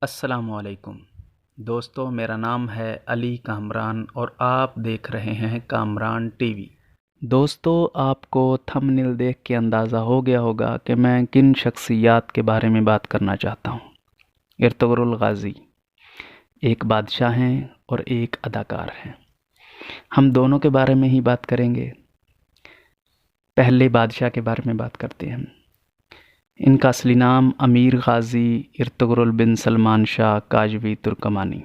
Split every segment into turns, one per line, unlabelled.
السلام علیکم دوستو، میرا نام ہے علی کامران اور آپ دیکھ رہے ہیں کامران ٹی وی۔ دوستو، آپ کو تھمبنیل دیکھ کے اندازہ ہو گیا ہوگا کہ میں کن شخصیات کے بارے میں بات کرنا چاہتا ہوں۔ ارطغرل غازی ایک بادشاہ ہیں اور ایک اداکار ہیں۔ ہم دونوں کے بارے میں ہی بات کریں گے۔ پہلے بادشاہ کے بارے میں بات کرتے ہیں۔ ان کا اصلی نام امیر غازی ارطغرل بن سلمان شاہ کاجوی ترکمانی۔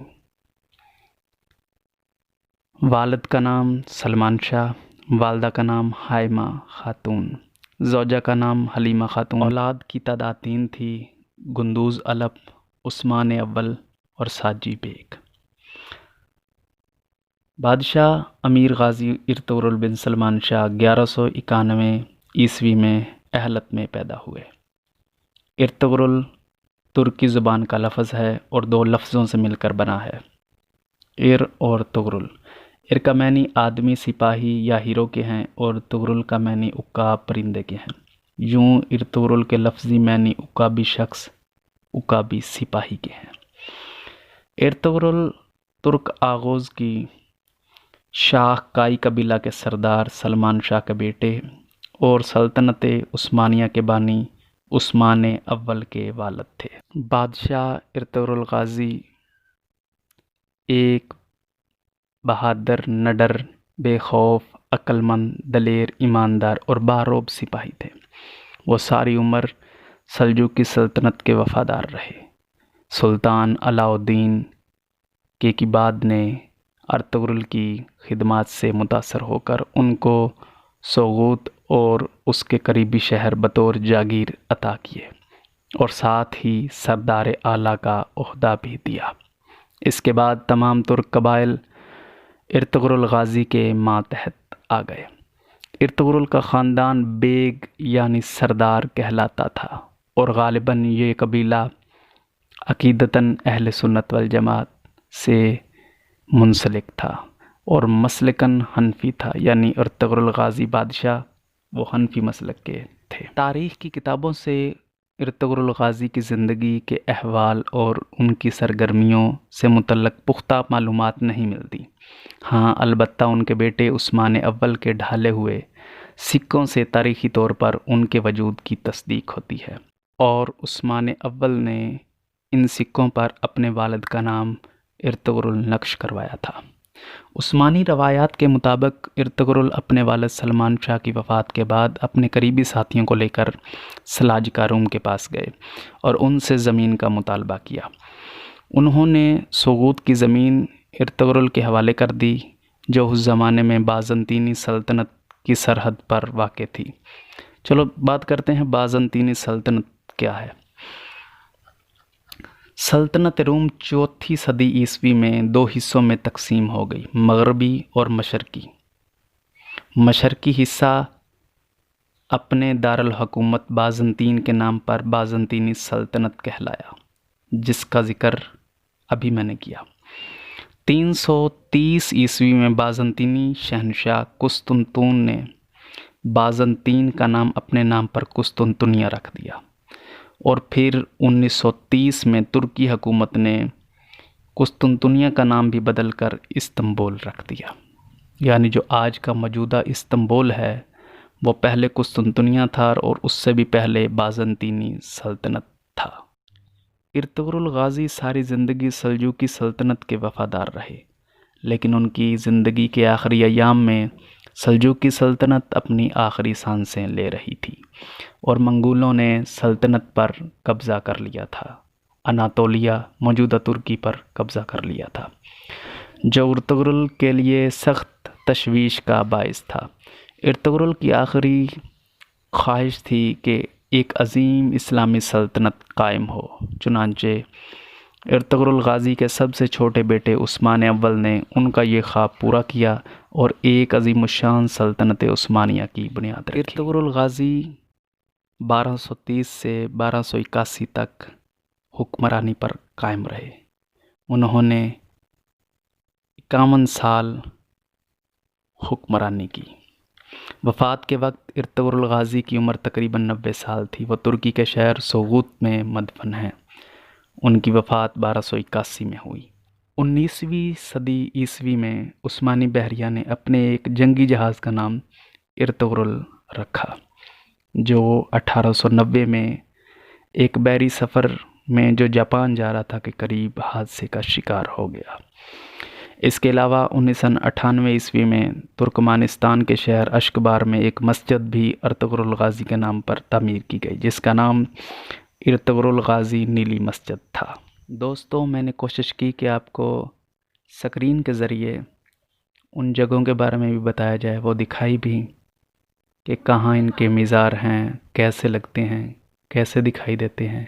والد کا نام سلمان شاہ، والدہ کا نام ہائمہ خاتون، زوجہ کا نام حلیمہ خاتون۔ اولاد کی تعداد 3 تھی: گندوز علب، عثمان اول اور ساجی بیگ۔ بادشاہ امیر غازی ارطغرل بن سلمان شاہ 1191 عیسوی میں اہلت میں پیدا ہوئے۔ ارطغرل ترکی زبان کا لفظ ہے اور 2 لفظوں سے مل کر بنا ہے، ار اور تغرل۔ ار کا معنی آدمی، سپاہی یا ہیرو کے ہیں، اور تغرل کا معنی عقاب، پرندے کے ہیں۔ یوں ارطغرل کے لفظی معنی عقابی شخص، عقابی سپاہی کے ہیں۔ ارطغرل ترک آغوز کی شاہ کائی قبیلہ کے سردار سلمان شاہ کے بیٹے اور سلطنت عثمانیہ کے بانی عثمان اول کے والد تھے۔ بادشاہ ارطغرل غازی ایک بہادر، نڈر، بے خوف، عقل مند، دلیر، ایماندار اور باروب سپاہی تھے۔ وہ ساری عمر سلجوقی سلطنت کے وفادار رہے۔ سلطان علاء الدین کیقیباد نے ارطغرل کی خدمات سے متاثر ہو کر ان کو سوغوت اور اس کے قریبی شہر بطور جاگیر عطا کیے اور ساتھ ہی سردار اعلیٰ کا عہدہ بھی دیا۔ اس کے بعد تمام ترک قبائل ارطغرل غازی کے ماتحت آ گئے۔ ارطغرل کا خاندان بیگ یعنی سردار کہلاتا تھا اور غالباً یہ قبیلہ عقیدتاً اہل سنت والجماعت سے منسلک تھا اور مسلکاً حنفی تھا، یعنی ارطغرل غازی بادشاہ وہ حنفی مسلک کے تھے۔ تاریخ کی کتابوں سے ارطغرل غازی کی زندگی کے احوال اور ان کی سرگرمیوں سے متعلق پختہ معلومات نہیں ملتی۔ ہاں، البتہ ان کے بیٹے عثمان اول کے ڈھالے ہوئے سکوں سے تاریخی طور پر ان کے وجود کی تصدیق ہوتی ہے، اور عثمان اول نے ان سکوں پر اپنے والد کا نام ارطغرل نقش کروایا تھا۔ عثمانی روایات کے مطابق ارطغرل اپنے والد سلمان شاہ کی وفات کے بعد اپنے قریبی ساتھیوں کو لے کر سلاجقہ روم کے پاس گئے اور ان سے زمین کا مطالبہ کیا۔ انہوں نے سوغوت کی زمین ارطغرل کے حوالے کر دی، جو اس زمانے میں بازنطینی سلطنت کی سرحد پر واقع تھی۔ چلو بات کرتے ہیں بازنطینی سلطنت کیا ہے۔ سلطنت روم 4 صدی عیسوی میں 2 حصوں میں تقسیم ہو گئی، مغربی اور مشرقی۔ مشرقی حصہ اپنے دارالحکومت بازنطین کے نام پر بازنطینی سلطنت کہلایا، جس کا ذکر ابھی میں نے کیا۔ 330 عیسوی میں بازنطینی شہنشاہ قسطنطین نے بازنطین کا نام اپنے نام پر قسطنطنیہ رکھ دیا، اور پھر 1930 میں ترکی حکومت نے قسطنطنیہ کا نام بھی بدل کر استنبول رکھ دیا، یعنی جو آج کا موجودہ استنبول ہے وہ پہلے قسطنطنیہ تھا اور اس سے بھی پہلے بازنطینی سلطنت تھا۔ ارطغرل غازی ساری زندگی سلجوقی سلطنت کے وفادار رہے، لیکن ان کی زندگی کے آخری ایام میں سلجوقی سلطنت اپنی آخری سانسیں لے رہی تھی اور منگولوں نے سلطنت پر قبضہ کر لیا تھا۔ اناطولیہ، موجودہ ترکی پر قبضہ کر لیا تھا، جو ارطغرل کے لیے سخت تشویش کا باعث تھا۔ ارطغرل کی آخری خواہش تھی کہ ایک عظیم اسلامی سلطنت قائم ہو، چنانچہ ارطغرل غازی کے سب سے چھوٹے بیٹے عثمان اول نے ان کا یہ خواب پورا کیا اور ایک عظیم الشان سلطنت عثمانیہ کی بنیاد رکھی۔ ارطغرل غازی 1230 سے 1281 تک حکمرانی پر قائم رہے۔ انہوں نے 51 سال حکمرانی کی۔ وفات کے وقت ارطغرل غازی کی عمر تقریباً 90 سال تھی۔ وہ ترکی کے شہر سوغوت میں مدفن ہیں۔ ان کی وفات 1281 میں ہوئی۔ 19ویں صدی عیسوی میں عثمانی بحریہ نے اپنے ایک جنگی جہاز کا نام ارطغرل رکھا، جو 1890 میں ایک بحری سفر میں جو جاپان جا رہا تھا کے قریب حادثے کا شکار ہو گیا۔ اس کے علاوہ 1998 عیسوی میں ترکمانستان کے شہر اشکبار میں ایک مسجد بھی ارطغرل غازی کے نام پر تعمیر کی گئی، جس کا نام ارطغرل غازی نیلی مسجد تھا۔ دوستوں، میں نے کوشش کی کہ آپ کو سکرین کے ذریعے ان جگہوں کے بارے میں بھی بتایا جائے، وہ دکھائی بھی کہ کہاں ان کے مزار ہیں، کیسے لگتے ہیں، کیسے دکھائی دیتے ہیں۔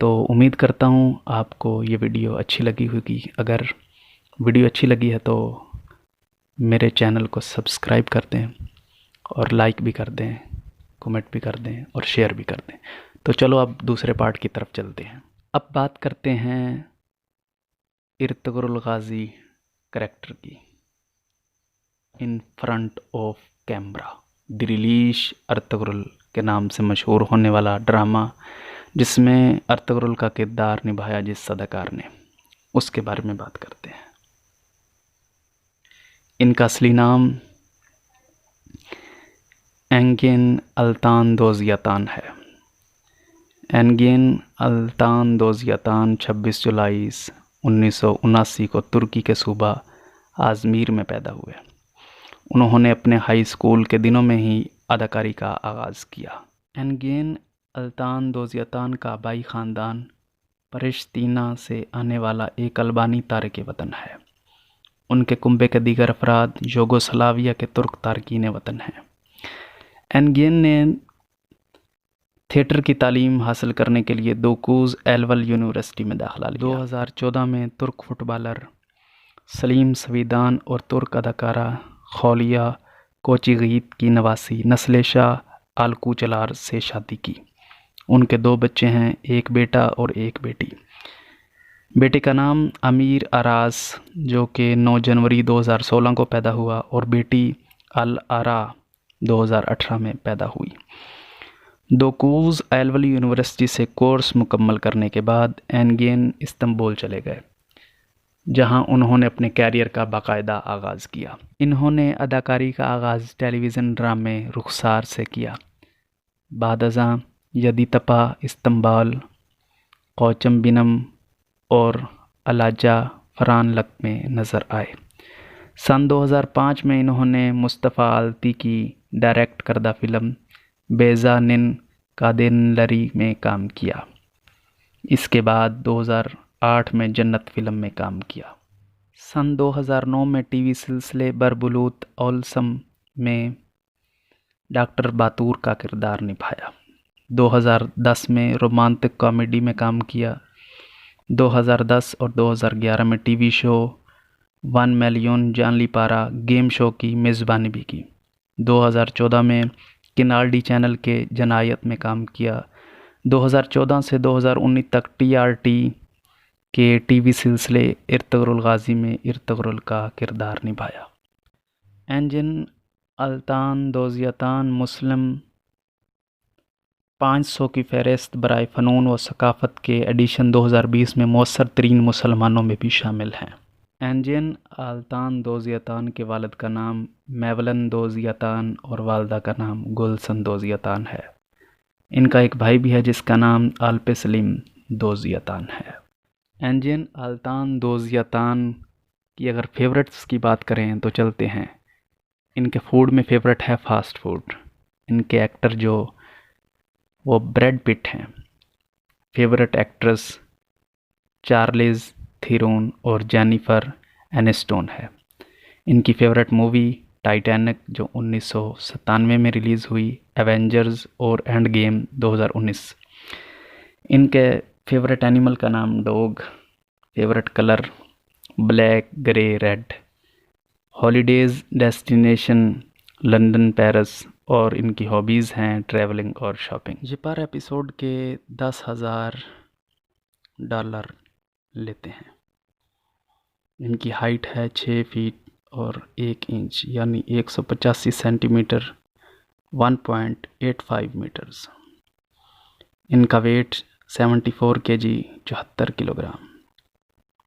تو امید کرتا ہوں آپ کو یہ ویڈیو اچھی لگی ہوگی۔ اگر ویڈیو اچھی لگی ہے تو میرے چینل کو سبسکرائب کر دیں اور لائک بھی کر دیں، کمنٹ بھی کر دیں اور شیئر بھی کر دیں۔ تو چلو اب دوسرے پارٹ کی طرف چلتے ہیں۔ اب بات کرتے ہیں ارطغرل غازی کریکٹر کی۔ In front of camera, Dirilis Ertugrul کے نام سے مشہور ہونے والا ڈرامہ جس میں ارطغرل کا کردار نبھایا جس اداکار نے، اس کے بارے میں بات کرتے ہیں۔ ان کا اصلی نام اینگین التان دوزیاتان ہے۔ اینگین التان دوزیاتان 26 جولائی 1979 کو ترکی کے صوبہ ازمیر میں پیدا ہوئے۔ انہوں نے اپنے ہائی اسکول کے دنوں میں ہی اداکاری کا آغاز کیا۔ اینگین التان دوزیاتان کا آبائی خاندان پرشتینہ سے آنے والا ایک البانی تارک وطن ہے۔ ان کے کنبے کے دیگر افراد یوگوسلاویہ کے ترک تارکین وطن ہیں۔ اینگین نے تھیٹر کی تعلیم حاصل کرنے کے لیے دوکوز ایلول یونیورسٹی میں داخلہ لیا۔ 2014 میں ترک فٹ بالر سلیم سویدان اور ترک اداکارہ خولیا کوچیغیت کی نواسی نسل شاہ آلکوچلار سے شادی کی۔ ان کے 2 بچے ہیں، ایک بیٹا اور ایک بیٹی۔ بیٹے کا نام امیر اراس جو کہ 9 جنوری 2016 کو پیدا ہوا، اور بیٹی الارا 2018 میں پیدا ہوئی۔ دوکوز ایلول یونیورسٹی سے کورس مکمل کرنے کے بعد اینگین استنبول چلے گئے، جہاں انہوں نے اپنے کیریئر کا باقاعدہ آغاز کیا۔ انہوں نے اداکاری کا آغاز ٹیلی ویژن ڈرامے رخسار سے کیا۔ بعد ازاں یدیتپا استنبال، کوچم بینم اور الاجا فران لک میں نظر آئے۔ سن 2005 میں انہوں نے مصطفیٰ آلتی کی ڈائریکٹ کردہ فلم بیزا نن کادینلری میں کام کیا۔ اس کے بعد 2008 میں جنت فلم میں کام کیا۔ سن 2009 میں ٹی وی سلسلے بربلوت اولسم میں ڈاکٹر باتور کا کردار نبھایا۔ 2010 میں رومانٹک کامیڈی میں کام کیا۔ 2010 اور 2011 میں ٹی وی شو 1 ملین جانلی پارا گیم شو کی میزبانی بھی کی۔ 2014 میں کنالڈی چینل کے جنایت میں کام کیا۔ 2014 سے 2019 تک ٹی آر ٹی کے ٹی وی سلسلے ارطغرل غازی میں ارطغرل کا کردار نبھایا۔ اینگین التان دوزیاتان مسلم 500 کی فہرست برائے فنون و ثقافت کے ایڈیشن 2020 میں مؤثر ترین مسلمانوں میں بھی شامل ہیں۔ اینگین التان دوزیاتان کے والد کا نام میولن دوزیاتان اور والدہ کا نام گلسن دوزیاتان ہے۔ ان کا ایک بھائی بھی ہے جس کا نام آلپ سلیم دوزیاتان ہے۔ اینگین التان دوزیاتان کی اگر فیورٹس کی بات کریں تو چلتے ہیں۔ ان کے فوڈ میں فیورٹ ہے فاسٹ فوڈ۔ ان کے ایکٹر جو وہ بریڈ پٹ ہیں۔ فیورٹ ایکٹریس چارلیز تھیرون اور جینیفر اینسٹون ہے۔ ان کی فیورٹ مووی ٹائٹینک جو 1997 میں ریلیز ہوئی، ایونجرز اور اینڈ گیم 2019۔ ان کے فیورٹ اینیمل کا نام dog, favourite colour black, grey, red, holidays destination London, Paris, اور ان کی ہابیز ہیں ٹریولنگ اور شاپنگ۔ یہ پر ایپیسوڈ کے $10,000 لیتے ہیں۔ ان کی ہائٹ ہے 6 فیٹ اور 1 انچ یعنی 185 سینٹی میٹر 1.85 میٹرز۔ ان کا wait 74 kg 74 kg।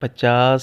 50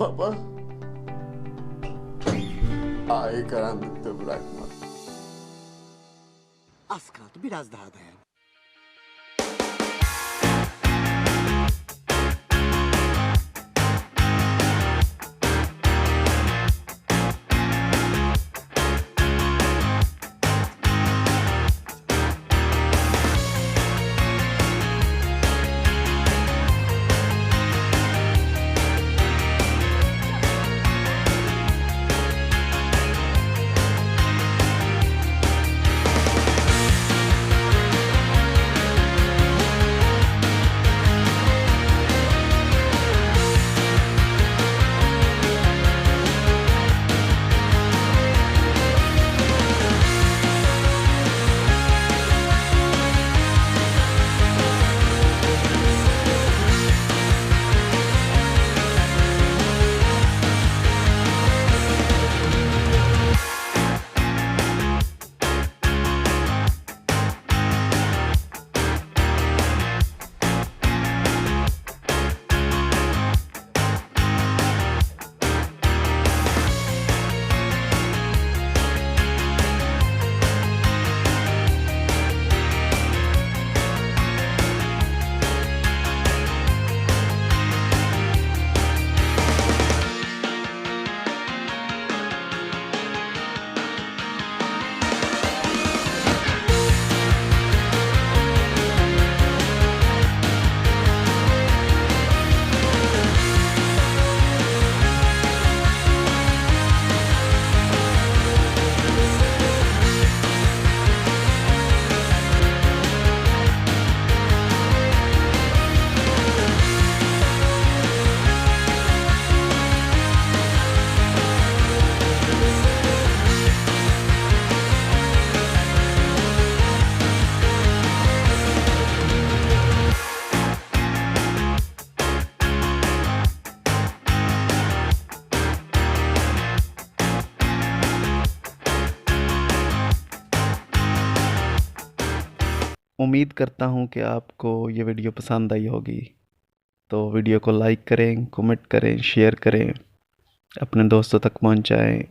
Baba, ay karanlıkta bırakma.
Az kaldı, biraz daha dayan.
امید کرتا ہوں کہ آپ کو یہ ویڈیو پسند آئی ہوگی، تو ویڈیو کو لائک کریں، کمنٹ کریں، شیئر کریں، اپنے دوستوں تک پہنچائیں،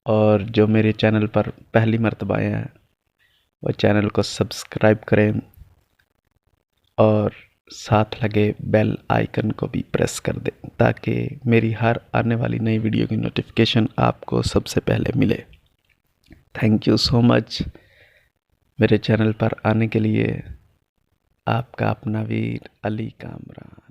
اور جو میرے چینل پر پہلی مرتبہ آئے ہیں وہ چینل کو سبسکرائب کریں اور ساتھ لگے بیل آئیکن کو بھی پریس کر دیں تاکہ میری ہر آنے والی نئی ویڈیو کی نوٹیفیکیشن آپ کو سب سے پہلے ملے۔ تھینک یو سو مچ میرے چینل پر آنے کے لیے۔ آپ کا اپنا ویر علی کامران۔